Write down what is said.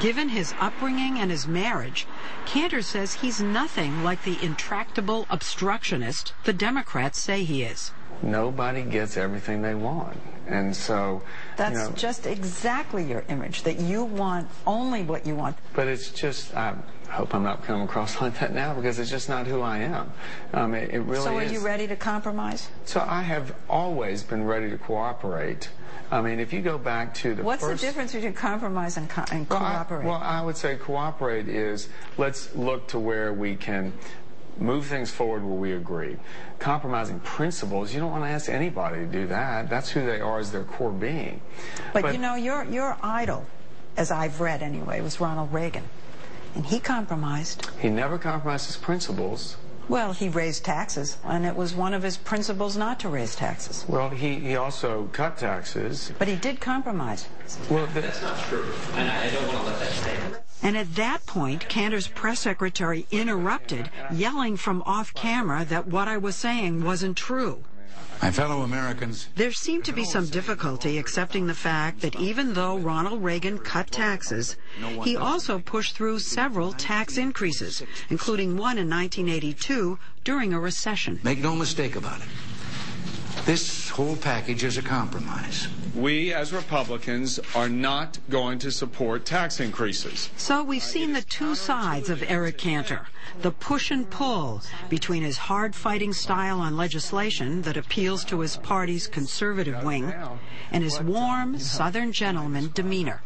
Given his upbringing and his marriage, Cantor says he's nothing like the intractable obstructionist the Democrats say he is. Nobody gets everything they want. And so, that's just exactly your image, that you want only what you want. But it's just, I hope I'm not coming across like that now, because it's just not who I am. It really is. So are you ready to compromise? So I have always been ready to cooperate. I mean, if you go back to the What's the difference between compromise and cooperate? I would say cooperate is, let's look to where we can move things forward where we agree. Compromising principles, you don't want to ask anybody to do that. That's who they are as their core being. But you know, your idol, as I've read anyway, was Ronald Reagan. And he compromised. He never compromised his principles. Well, he raised taxes, and it was one of his principles not to raise taxes. Well, he also cut taxes. But he did compromise. Well, that's not true, and I don't want to let that stand. And at that point, Cantor's press secretary interrupted, yelling from off camera that what I was saying wasn't true. My fellow Americans, there seemed to be some difficulty accepting the fact that even though Ronald Reagan cut taxes, he also pushed through several tax increases, including one in 1982 during a recession. Make no mistake about it. This whole package is a compromise. We, as Republicans, are not going to support tax increases. So we've seen the two sides of Eric Cantor, the push and pull between his hard-fighting style on legislation that appeals to his party's conservative wing and his warm, Southern gentleman demeanor.